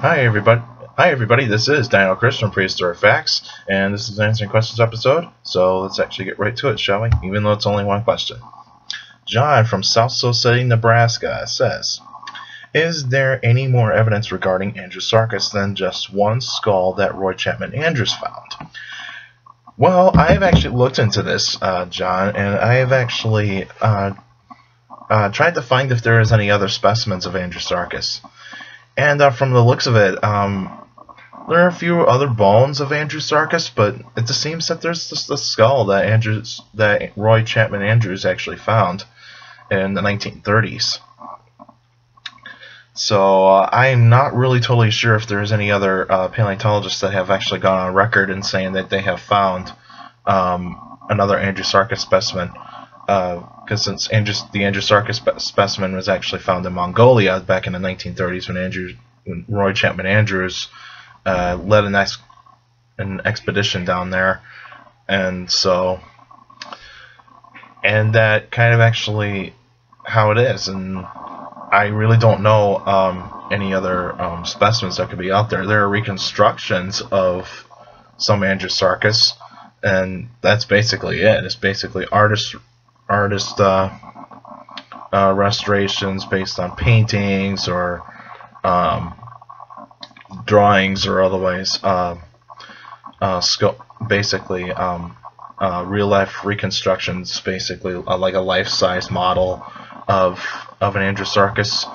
Hi everybody. This is Dino from Prehistoric Facts, and this is an answering questions episode. So let's actually get right to it, shall we? Even though it's only one question. John from South Sioux City, Nebraska says, "Is there any more evidence regarding Andrewsarchus than just one skull that Roy Chapman Andrews found?" Well, I have actually looked into this, John, and I have actually tried to find if there is any other specimens of Andrewsarchus. And from the looks of it, there are a few other bones of Andrewsarchus, but it just seems that there's just the skull that Roy Chapman Andrews actually found in the 1930s. So I'm not really totally sure if there's any other paleontologists that have actually gone on record in saying that they have found another Andrewsarchus specimen. Because since the Andrewsarchus specimen was actually found in Mongolia back in the 1930s when Roy Chapman Andrews led an expedition down there, and that kind of actually how it is. And I really don't know any other specimens that could be out there. There are reconstructions of some Andrewsarchus, and that's basically it. It's basically artist restorations based on paintings or drawings or otherwise basically real life reconstructions, basically like a life-size model of an Andrewsarchus.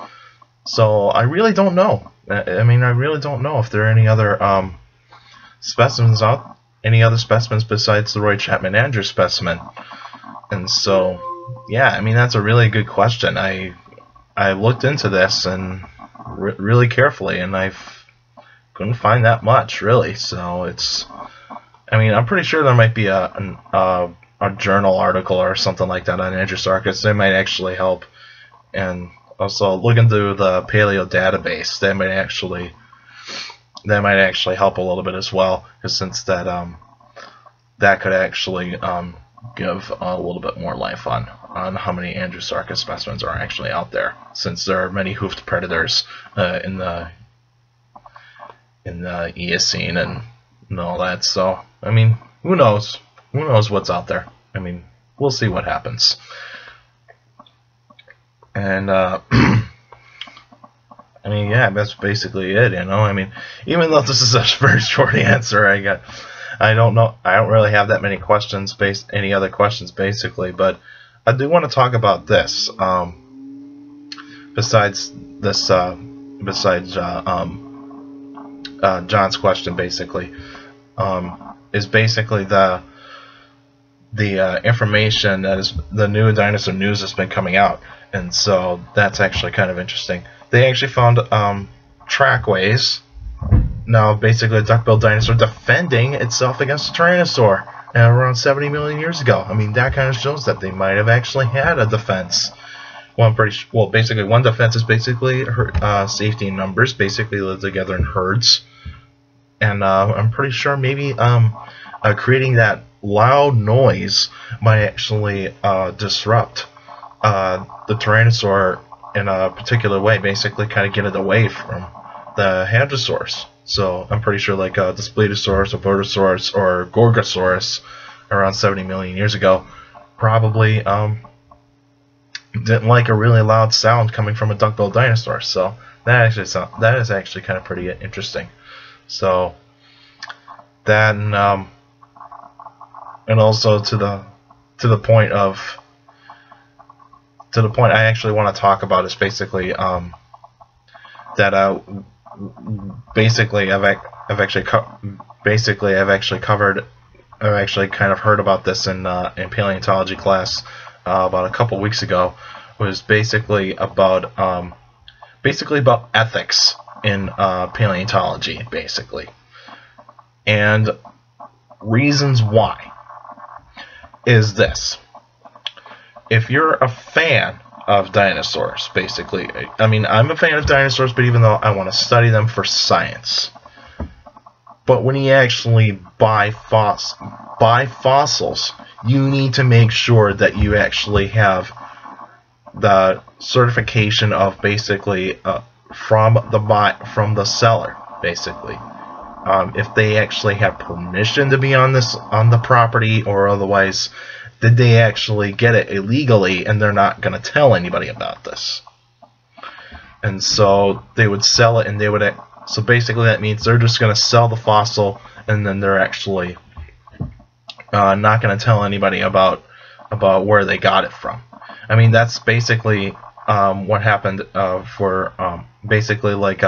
So I really don't know. I mean, I really don't know if there are any other specimens besides the Roy Chapman Andrews specimen. And so, yeah, I mean, that's a really good question. I looked into this and really carefully, and I couldn't find that much, really. So I mean, I'm pretty sure there might be a journal article or something like that on Andrewsarchus. They might actually help. And also look into the paleo database. That might actually help a little bit as well, because since that could actually give a little bit more life on how many Andrewsarchus specimens are actually out there, since there are many hoofed predators in the Eocene and all that. So I mean, who knows what's out there. I mean, we'll see what happens. And I mean, yeah, that's basically it, you know. I mean, even though this is a very short answer, I don't know. I don't really have that many questions, any other questions, basically. But I do want to talk about this. Besides John's question, basically, is basically the information that is the new dinosaur news that's been coming out, and so that's actually kind of interesting. They actually found trackways. Now, basically, a duck-billed dinosaur defending itself against a tyrannosaur around 70 million years ago. I mean, that kind of shows that they might have actually had a defense. Well, basically, one defense is basically safety in numbers. Basically, live together in herds, and I'm pretty sure maybe creating that loud noise might actually disrupt the tyrannosaur in a particular way. Basically, kind of get it away from the hadrosaurs. So I'm pretty sure like the Spletosaurus, Obertosaurus, or Gorgosaurus around 70 million years ago probably didn't like a really loud sound coming from a duck-billed dinosaur. So that is actually kind of pretty interesting. So that and also to the point I actually want to talk about is basically that basically I've actually kind of heard about this in paleontology class about a couple weeks ago. It was basically about ethics in paleontology, basically, and reasons why is this. If you're a fan of dinosaurs, basically, I mean, I'm a fan of dinosaurs, but even though I want to study them for science, but when you actually buy fossils, you need to make sure that you actually have the certification of basically from the seller. basically. If they actually have permission to be on the property, or otherwise, did they actually get it illegally and they're not going to tell anybody about this? And so they would sell it, and they would. So basically, that means they're just going to sell the fossil, and then they're actually not going to tell anybody about where they got it from. I mean, that's basically what happened for basically, like,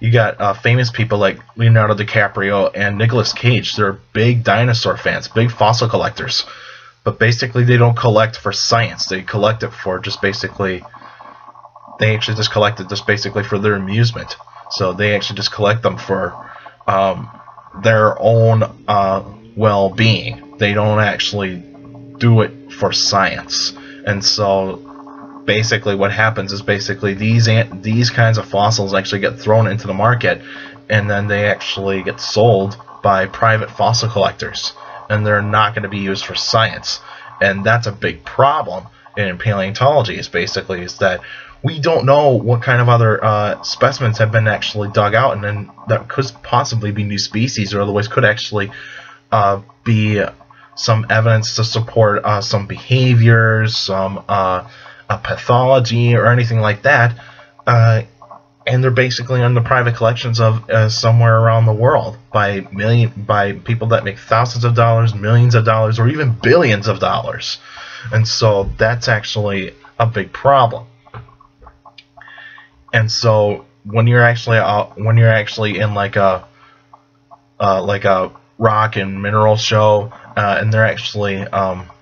you got famous people like Leonardo DiCaprio and Nicolas Cage. They're big dinosaur fans, big fossil collectors. But basically, they don't collect for science. They collect it for just basically, they actually just collect it just basically for their amusement. So they actually just collect them for their own well-being. They don't actually do it for science. And so basically what happens is basically these kinds of fossils actually get thrown into the market, and then they actually get sold by private fossil collectors, and they're not going to be used for science. And that's a big problem in paleontology, is that we don't know what kind of other specimens have been actually dug out, and then that could possibly be new species, or otherwise could actually be some evidence to support some behaviors, some pathology, or anything like that. And they're basically in the private collections of somewhere around the world by people that make thousands of dollars, millions of dollars, or even billions of dollars. And so that's actually a big problem. And so when you're actually in like a rock and mineral show, and they're actually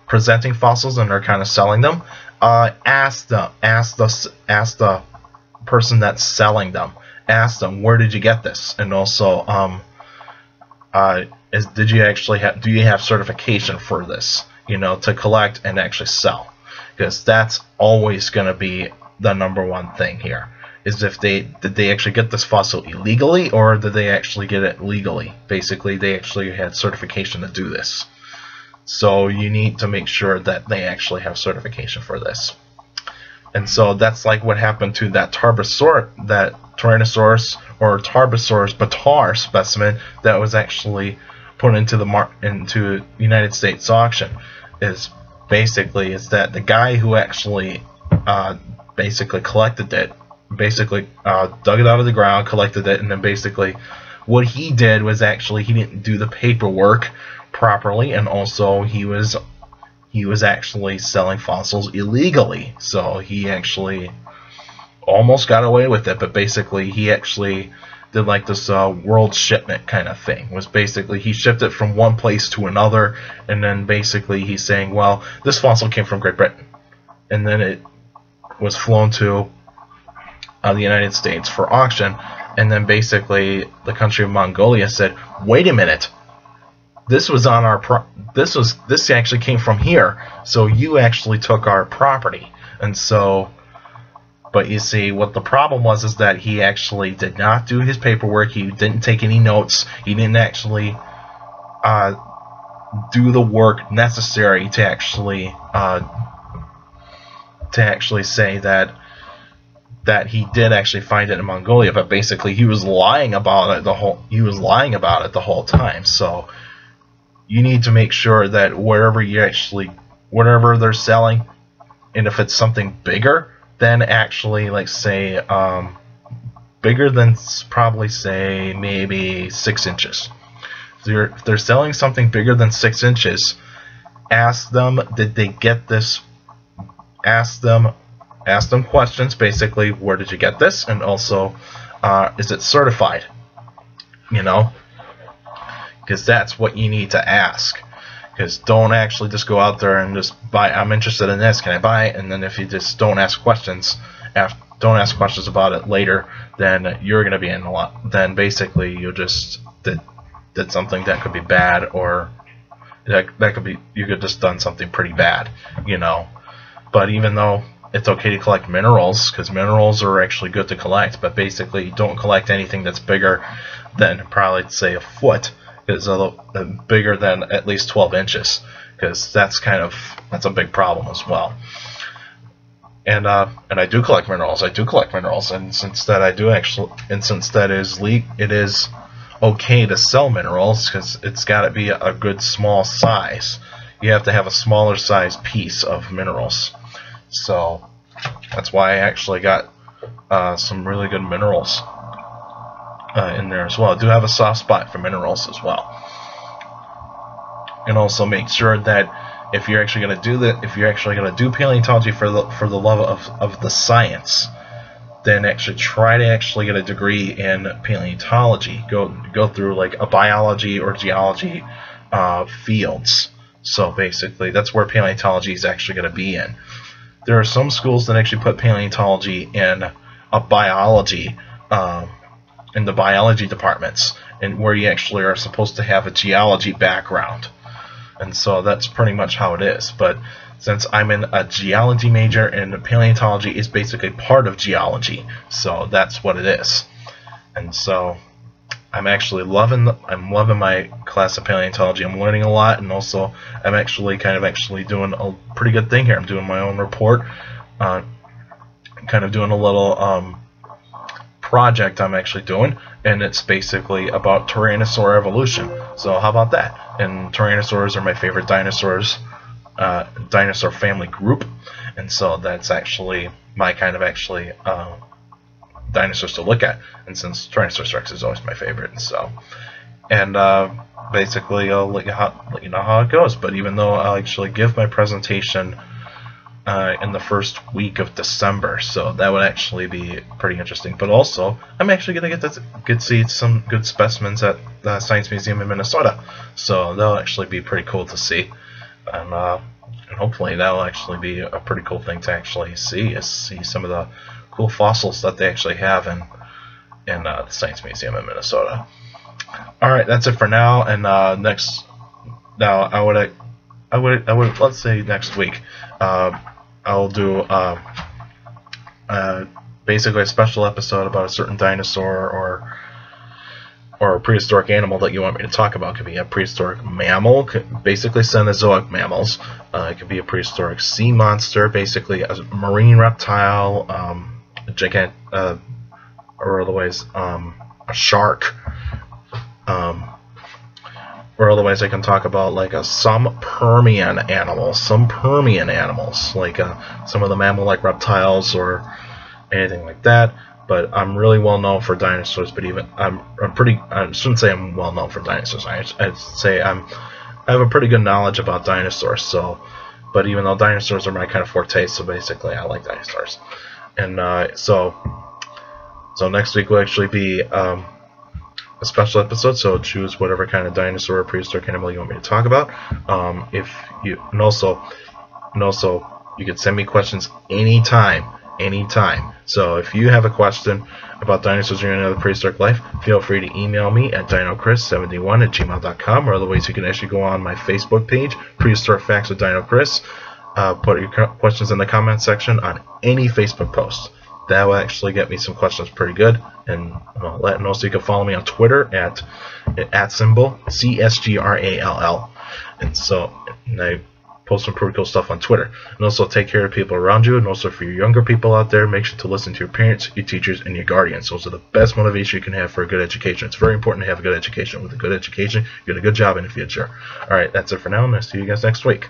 presenting fossils and they're kind of selling them, ask the person that's selling them. Ask them, where did you get this? And also, do you have certification for this? To collect and actually sell, because that's always going to be the number one thing here. Is did they actually get this fossil illegally, or did they actually get it legally? Basically, they actually had certification to do this. So you need to make sure that they actually have certification for this. And so that's like what happened to that Tyrannosaurus or Tarbosaurus bataar specimen that was actually put into the United States auction. Is that the guy who actually basically collected it, dug it out of the ground, collected it, and then basically what he did was actually he didn't do the paperwork properly, and also he was actually selling fossils illegally. So he actually almost got away with it, but basically he actually did like this world shipment kind of thing. Was basically he shipped it from one place to another, and then basically he's saying, well, this fossil came from Great Britain, and then it was flown to the United States for auction, and then basically the country of Mongolia said, wait a minute, this was on our this actually came from here, so you actually took our property. And so, but you see, what the problem was is that he actually did not do his paperwork. He didn't take any notes. He didn't actually do the work necessary to actually say that he did actually find it in Mongolia. But basically, he was lying about it the whole time. So you need to make sure that whatever they're selling, and if it's something bigger than actually, like, say, bigger than probably, say, maybe 6 inches. If they're selling something bigger than 6 inches, ask them, did they get this? Ask them questions, basically, where did you get this? And also, is it certified? Because that's what you need to ask. Because don't actually just go out there and just buy, I'm interested in this, can I buy it? And then if you just don't ask questions about it later, then you're going to be in a lot. Then basically you just did something that could be bad, or that could be, you could just done something pretty bad, But even though it's okay to collect minerals, because minerals are actually good to collect, but basically don't collect anything that's bigger than probably, say, a foot. Is bigger than at least 12 inches, because that's a big problem as well. And I do collect minerals. I do collect minerals, and since that it is okay to sell minerals, because it's got to be a good small size. You have to have a smaller size piece of minerals. So that's why I actually got some really good minerals in there as well. I do have a soft spot for minerals as well. And also make sure that if you're actually going to do paleontology for the love of the science, then actually try to actually get a degree in paleontology. Go through like a biology or geology fields. So basically, that's where paleontology is actually going to be in. There are some schools that actually put paleontology in a biology, in the biology departments, and where you actually are supposed to have a geology background. And so that's pretty much how it is. But since I'm in a geology major, and paleontology is basically part of geology, so that's what it is. And so I'm actually loving my class of paleontology. I'm learning a lot, and also I'm actually doing a pretty good thing here. I'm doing my own report, kind of doing a little project I'm actually doing, and it's basically about Tyrannosaur evolution. So how about that? And Tyrannosaurs are my favorite dinosaurs, dinosaur family group, and so that's actually my kind of dinosaurs to look at. And since Tyrannosaurus Rex is always my favorite, and basically I'll let you know how it goes. But even though I'll actually give my presentation in the first week of December, so that would actually be pretty interesting. But also, I'm actually going to get to see some good specimens at the Science Museum in Minnesota, so that'll actually be pretty cool to see, and hopefully that'll actually be a pretty cool thing to actually see some of the cool fossils that they actually have in the Science Museum in Minnesota. All right, that's it for now. And I would let's say next week. I'll do basically a special episode about a certain dinosaur or a prehistoric animal that you want me to talk about. It could be a prehistoric mammal, basically Cenozoic mammals. It could be a prehistoric sea monster, basically a marine reptile, a gigant, or otherwise a shark. Or otherwise, I can talk about like some Permian animals, like some of the mammal-like reptiles or anything like that. But I'm really well known for dinosaurs. But even I shouldn't say I'm well known for dinosaurs. I'd say I have a pretty good knowledge about dinosaurs. So, but even though dinosaurs are my kind of forte, so basically I like dinosaurs. And so next week will actually be a special episode, so choose whatever kind of dinosaur or prehistoric animal you want me to talk about. And also you can send me questions anytime. So if you have a question about dinosaurs or any other prehistoric life, feel free to email me at dinocris71@gmail.com, or otherwise you can actually go on my Facebook page, Prehistoric Facts with Dino Chris. Put your questions in the comment section on any Facebook post. That will actually get me some questions pretty good. And also you can follow me on Twitter at symbol CSGRALL. And I post some pretty cool stuff on Twitter. And also take care of people around you. And also for your younger people out there, make sure to listen to your parents, your teachers, and your guardians. Those are the best motivation you can have for a good education. It's very important to have a good education. With a good education, you get a good job in the future. Alright, that's it for now, and I'll see you guys next week.